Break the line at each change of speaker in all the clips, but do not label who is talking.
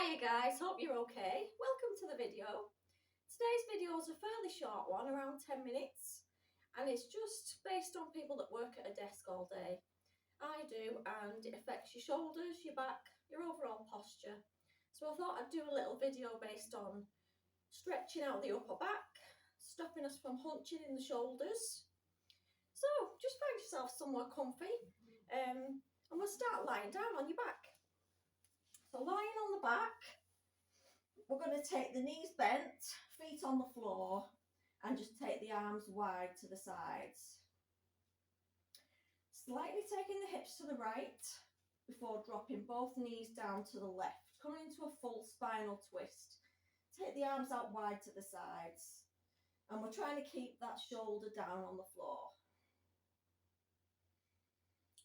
Hi guys, hope you're okay. Welcome to the video. Today's video is a fairly short one, around 10 minutes, and it's just based on people that work at a desk all day. I do, and it affects your shoulders, your back, your overall posture. So I thought I'd do a little video based on stretching out the upper back, stopping us from hunching in the shoulders. So just find yourself somewhere comfy, and we'll start lying down on your back. So lying on the back, we're going to take the knees bent, feet on the floor, and just take the arms wide to the sides. Slightly taking the hips to the right before dropping both knees down to the left, coming into a full spinal twist. Take the arms out wide to the sides, and we're trying to keep that shoulder down on the floor.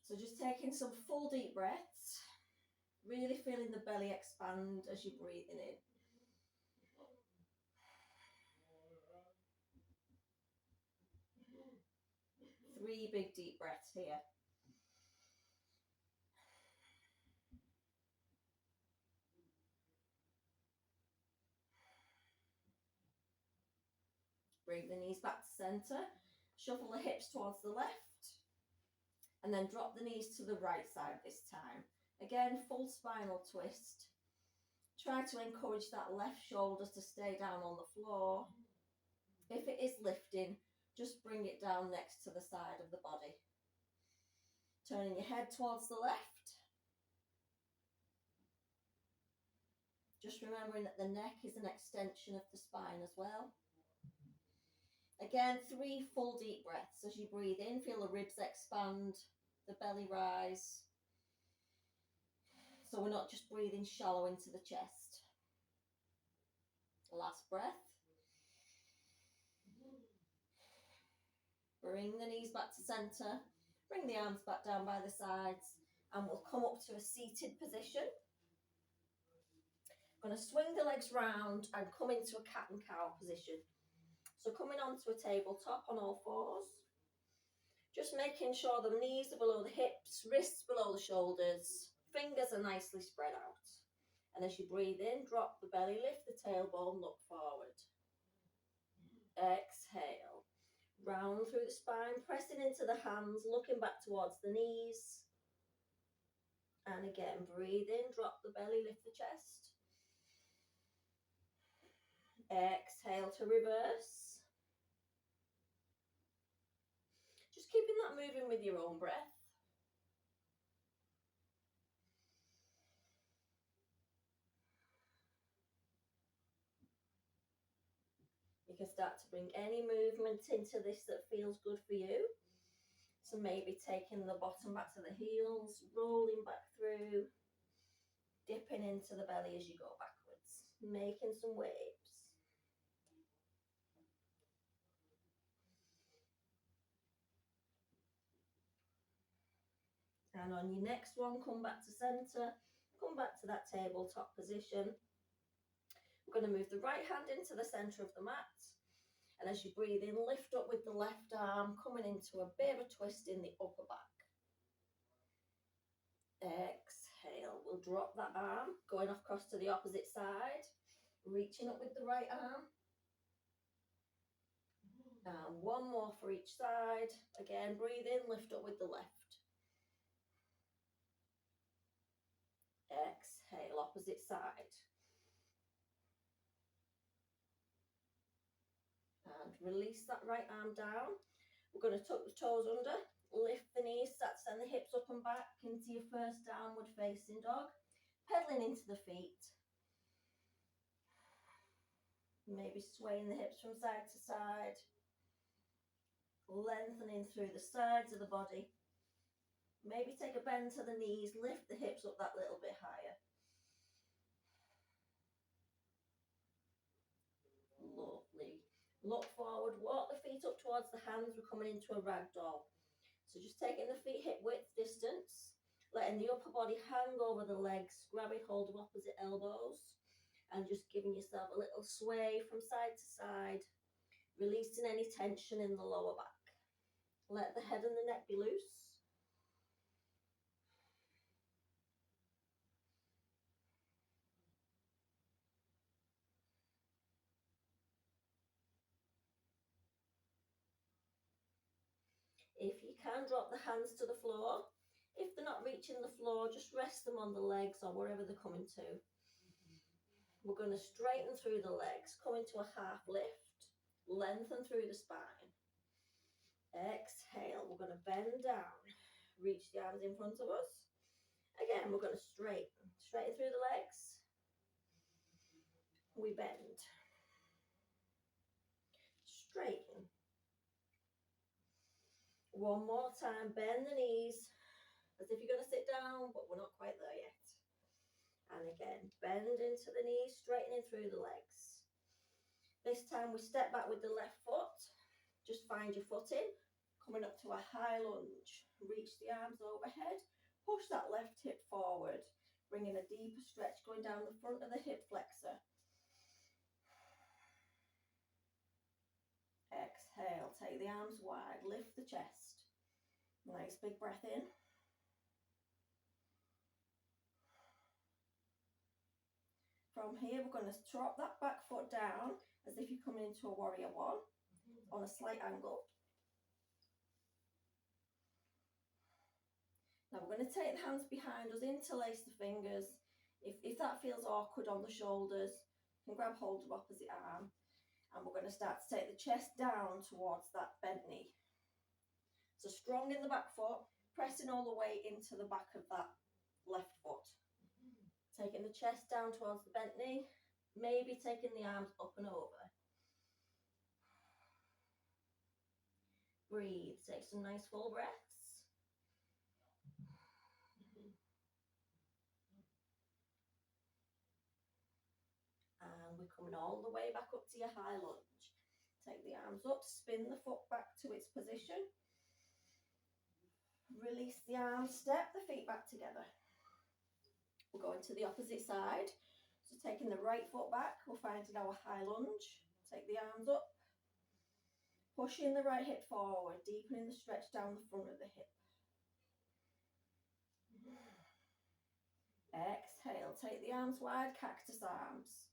So just taking some full deep breaths, really feeling the belly expand as you're breathing in. Three big deep breaths here. Bring the knees back to centre, shuffle the hips towards the left, and then drop the knees to the right side this time. Again, full spinal twist. Try to encourage that left shoulder to stay down on the floor. If it is lifting, just bring it down next to the side of the body. Turning your head towards the left. Just remembering that the neck is an extension of the spine as well. Again, 3 full deep breaths as you breathe in. Feel the ribs expand, the belly rise. So we're not just breathing shallow into the chest. Last breath. Bring the knees back to centre. Bring the arms back down by the sides. And we'll come up to a seated position. I'm going to swing the legs round and come into a cat and cow position. So coming onto a tabletop on all fours. Just making sure the knees are below the hips, wrists below the shoulders, fingers are nicely spread out. And as you breathe in, drop the belly, lift the tailbone, look forward. Exhale. Round through the spine, pressing into the hands, looking back towards the knees. And again, breathe in, drop the belly, lift the chest. Exhale to reverse. Just keeping that moving with your own breath. You can start to bring any movement into this that feels good for you. So maybe taking the bottom back to the heels, rolling back through, dipping into the belly as you go backwards, making some waves. And on your next one, come back to centre, come back to that tabletop position. We're going to move the right hand into the centre of the mat. And as you breathe in, lift up with the left arm, coming into a bit of a twist in the upper back. Exhale, we'll drop that arm, going across to the opposite side, reaching up with the right arm. And one more for each side. Again, breathe in, lift up with the left. Exhale, opposite side. And release that right arm down. We're going to tuck the toes under, lift the knees, start to send the hips up and back into your first downward facing dog. Pedaling into the feet. Maybe swaying the hips from side to side. Lengthening through the sides of the body. Maybe take a bend to the knees, lift the hips up that little bit higher. Lovely. Look forward, walk the feet up towards the hands. We're coming into a ragdoll. So just taking the feet hip width distance, letting the upper body hang over the legs, grabbing hold of opposite elbows, and just giving yourself a little sway from side to side, releasing any tension in the lower back. Let the head and the neck be loose. can drop the hands to the floor. If they're not reaching the floor, just rest them on the legs or wherever they're coming to. We're going to straighten through the legs, come into a half lift, lengthen through the spine. Exhale, we're going to bend down, reach the arms in front of us. Again, we're going to straighten through the legs. We bend. Straighten. One more time, bend the knees as if you're going to sit down, but we're not quite there yet. And again, bend into the knees, straightening through the legs. This time we step back with the left foot. Just find your footing, coming up to a high lunge. Reach the arms overhead, push that left hip forward, bringing a deeper stretch going down the front of the hip flexor. Exhale, take the arms wide, lift the chest. Nice big breath in. From here, we're going to drop that back foot down as if you're coming into a warrior one on a slight angle. Now we're going to take the hands behind us, interlace the fingers. If that feels awkward on the shoulders, you can grab hold of opposite arm. And we're going to start to take the chest down towards that bent knee. So strong in the back foot, pressing all the way into the back of that left foot. Taking the chest down towards the bent knee, maybe taking the arms up and over. Breathe, take some nice full breaths. And we're coming all the way back up to your high lunge. Take the arms up, spin the foot back to its position. Release the arms, step the feet back together. We're going to the opposite side. So taking the right foot back, we're finding our high lunge. Take the arms up. Pushing the right hip forward, deepening the stretch down the front of the hip. Exhale, take the arms wide, cactus arms.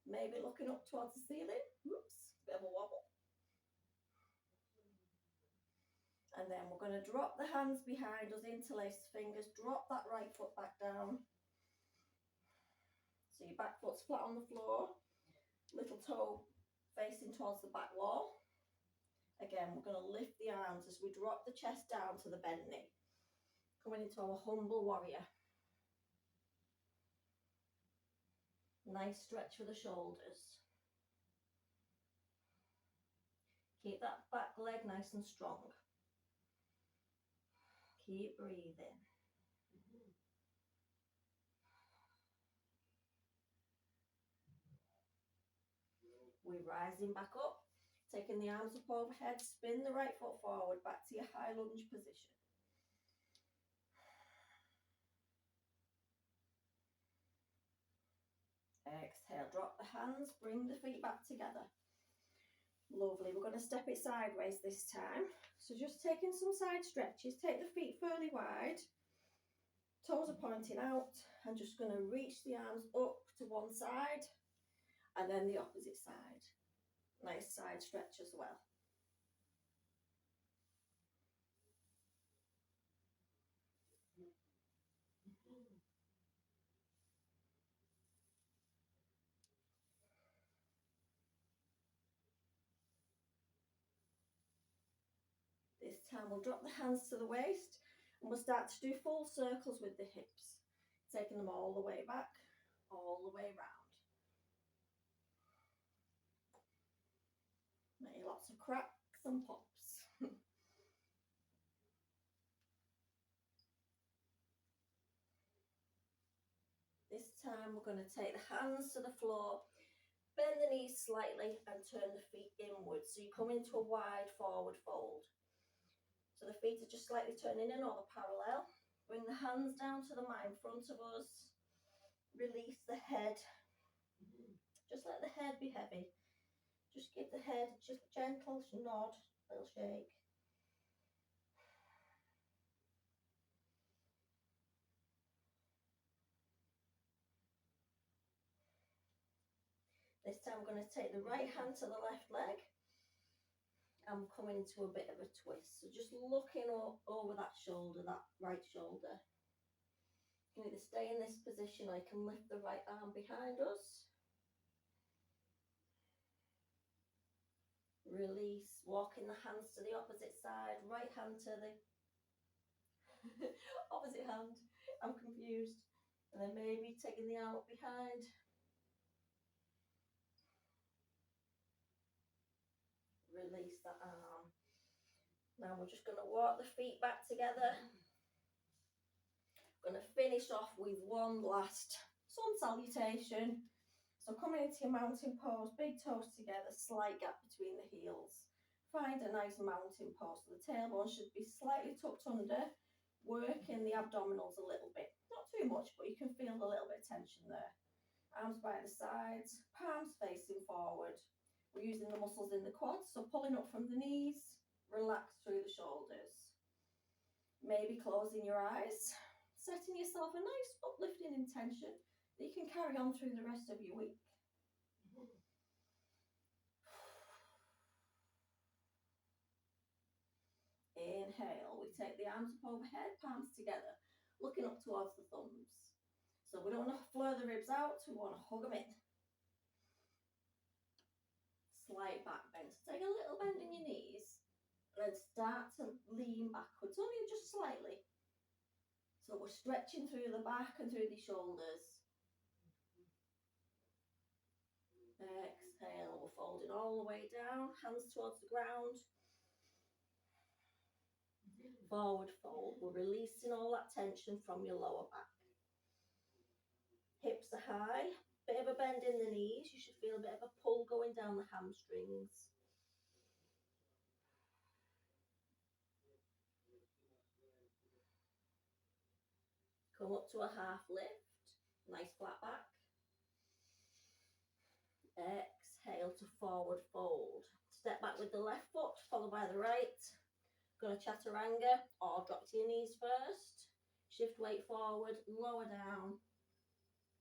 Maybe looking up towards the ceiling. Oops, bit of a wobble. And then we're going to drop the hands behind us, interlace the fingers, drop that right foot back down. So your back foot's flat on the floor, little toe facing towards the back wall. Again, we're going to lift the arms as we drop the chest down to the bent knee. Coming into our humble warrior. Nice stretch for the shoulders. Keep that back leg nice and strong. Keep breathing. We're rising back up, taking the arms up overhead, spin the right foot forward, back to your high lunge position. Exhale, drop the hands, bring the feet back together. Lovely, we're going to step it sideways this time. So just taking some side stretches, take the feet fairly wide, toes are pointing out, and just going to reach the arms up to one side and then the opposite side. Nice side stretch as well. This time we'll drop the hands to the waist and we'll start to do full circles with the hips, taking them all the way back, all the way round. Make lots of cracks and pops. This time we're going to take the hands to the floor, bend the knees slightly and turn the feet inwards. So you come into a wide forward fold. So the feet are just slightly turning in or parallel. Bring the hands down to the mat in front of us. Release the head. Just let the head be heavy. Just give the head just a gentle nod, little shake. This time we're going to take the right hand to the left leg. I'm coming to a bit of a twist. So just looking up over that shoulder, that right shoulder. You can either stay in this position or you can lift the right arm behind us. Release, walking the hands to the opposite side, right hand to the opposite hand. I'm confused. And then maybe taking the arm up behind. Release that arm. Now we're just going to walk the feet back together. Going to finish off with one last sun salutation. So coming into your mountain pose, big toes together, slight gap between the heels. Find a nice mountain pose. So the tailbone should be slightly tucked under, working the abdominals a little bit. Not too much, but you can feel a little bit of tension there. Arms by the sides, palms facing forward. We're using the muscles in the quads, so pulling up from the knees, relax through the shoulders. Maybe closing your eyes, setting yourself a nice uplifting intention that you can carry on through the rest of your week. Inhale, we take the arms up overhead, palms together, looking up towards the thumbs. So we don't want to flare the ribs out, we want to hug them in. Slight back bend, so take a little bend in your knees, and then start to lean backwards, only just slightly. So we're stretching through the back and through the shoulders. Exhale, we're folding all the way down, hands towards the ground. Forward fold, we're releasing all that tension from your lower back. Hips are high, bit of a bend in the knees, you should feel a bit of a pull going down the hamstrings. Come up to a half lift, nice flat back. Exhale to forward fold. Step back with the left foot, followed by the right. Going to chaturanga or drop to your knees first. Shift weight forward, lower down.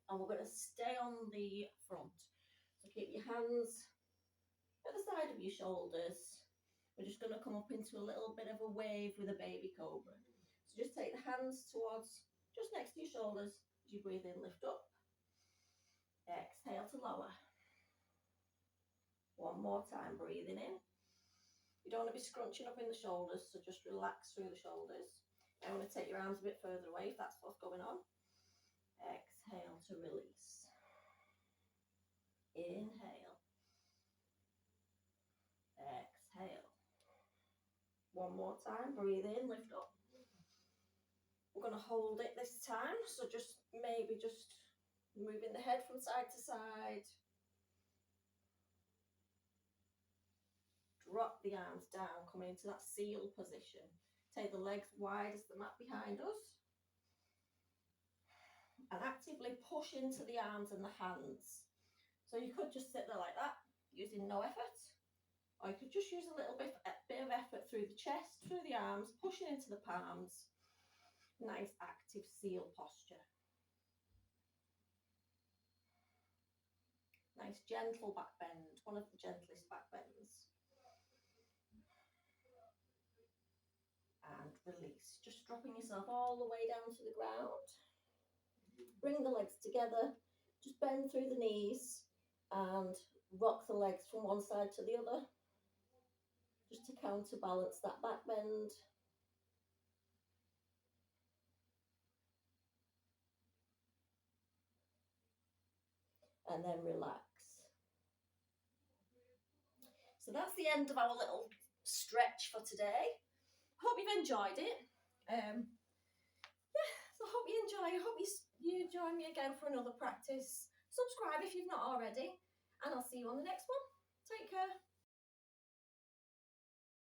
And we're going to stay on the front. So keep your hands at the side of your shoulders. We're just going to come up into a little bit of a wave with a baby cobra. So just take the hands towards, just next to your shoulders. As you breathe in, lift up. Exhale to lower. One more time, breathing in. You don't want to be scrunching up in the shoulders, so just relax through the shoulders. I want to take your arms a bit further away if that's what's going on. Exhale to release. Inhale. Exhale. One more time, breathe in, lift up. We're going to hold it this time, so just maybe just moving the head from side to side. Drop the arms down, coming into that seal position. Take the legs wide as the mat behind us. And actively push into the arms and the hands. So you could just sit there like that, using no effort. Or you could just use a little bit of effort through the chest, through the arms, pushing into the palms. Nice active seal posture. Nice gentle back bend, one of the gentlest back bends. And release, just dropping yourself all the way down to the ground. Bring the legs together, just bend through the knees and rock the legs from one side to the other, just to counterbalance that back bend. And then relax. So that's the end of our little stretch for today. Hope you've enjoyed it. So I hope you enjoy. I hope you join me again for another practice. Subscribe if you've not already, and I'll see you on the next one. Take care.